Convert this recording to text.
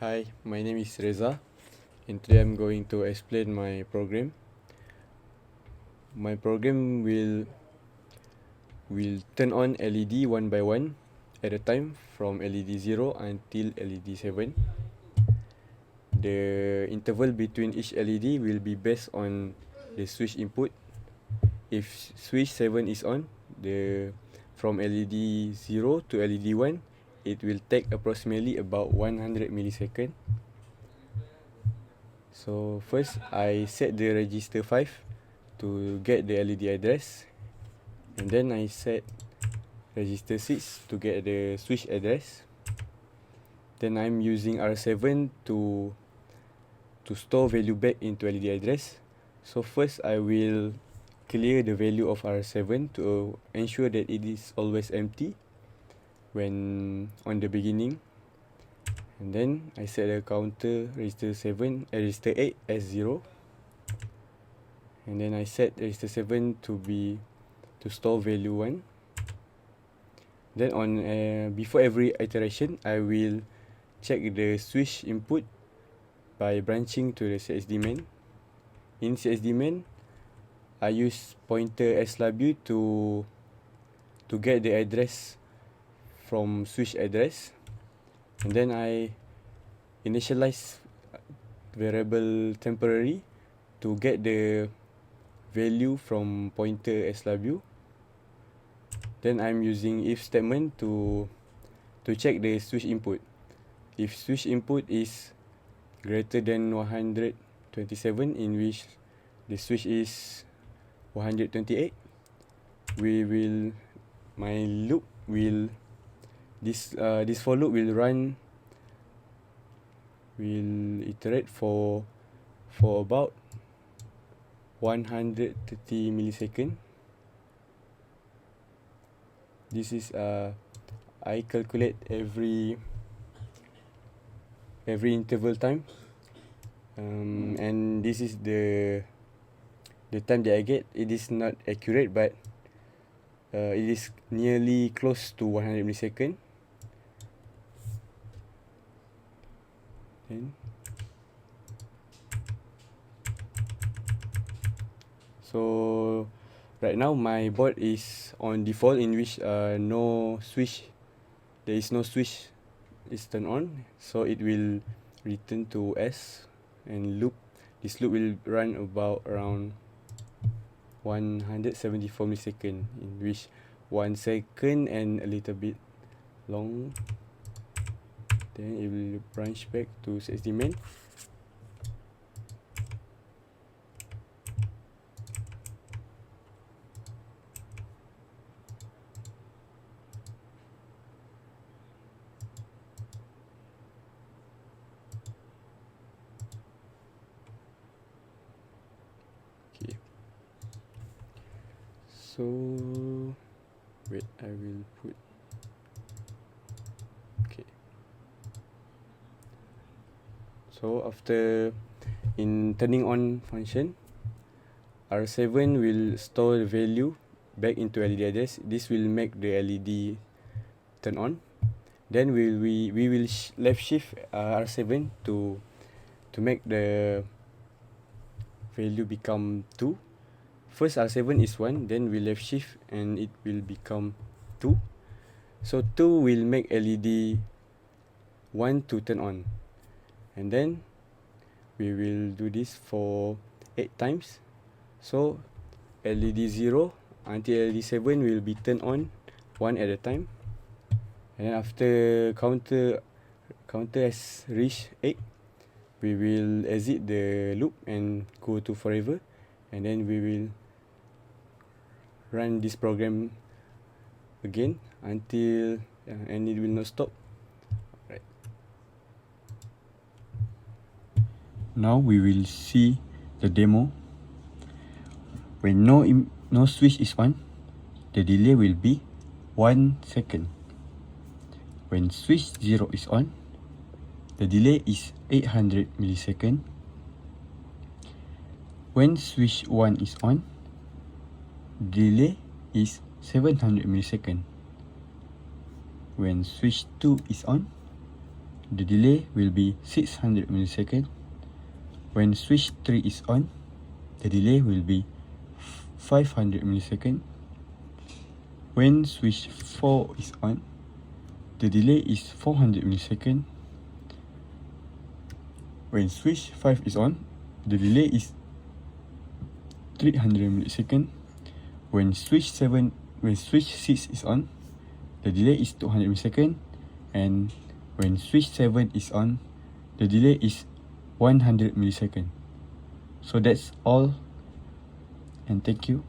Hi, my name is Reza, and today I'm going to explain my program. My program will turn on LED one by one at a time from LED 0 until LED 7. The interval between each LED will be based on the switch input. If switch 7 is on, from LED 0 to LED 1, it will take approximately about 100 milliseconds. So first, I set the register 5 to get the LED address, and then I set register 6 to get the switch address. Then I'm using R7 to store value back into LED address. So first, I will clear the value of R7 to ensure that it is always empty when on the beginning. And then I set the counter register 8 as 0. And then I set register 7 to store value 1. Then before every iteration, I will check the switch input by branching to the CSD main. In CSD main, I use pointer SW to get the address from switch address, and then I initialize variable temporary to get the value from pointer SW. Then I'm using if statement to check the switch input. If switch input is greater than 127, in which the switch is 128, my loop will this for loop will iterate for about 130 milliseconds. This is I calculate every interval time, and this is the time that I get. It is not accurate, but it is nearly close to 100 milliseconds. So right now my board is on default, in which there is no switch is turned on, so it will return to S and loop. This loop will run around 174 milliseconds, in which 1 second and a little bit long. Then it will branch back to CSD main. Okay. So wait, I will put. Okay. So after in turning on function, R7 will store the value back into LED address. This will make the LED turn on. Then we will left shift R7 to make the value become 2. First R7 is 1, then we left shift and it will become 2. So 2 will make LED 1 to turn on. And then we will do this for 8 times. So LED 0 until LED 7 will be turned on 1 at a time. And then after counter has reached 8, we will exit the loop and go to forever, and then we will run this program again until and it will not stop. Right. Now we will see the demo. When no switch is on, the delay will be 1 second. When switch 0 is on, the delay is 800 milliseconds. When switch 1 is on, delay is 700 milliseconds. When switch 2 is on, the delay will be 600 millisecond. When switch 3 is on, the delay will be 500 millisecond. When switch 4 is on, the delay is 400 millisecond. When switch 5 is on, the delay is 300 millisecond. When switch 6 is on, the delay is 200 millisecond. And when switch 7 is on, the delay is 100 millisecond. So that's all, and thank you.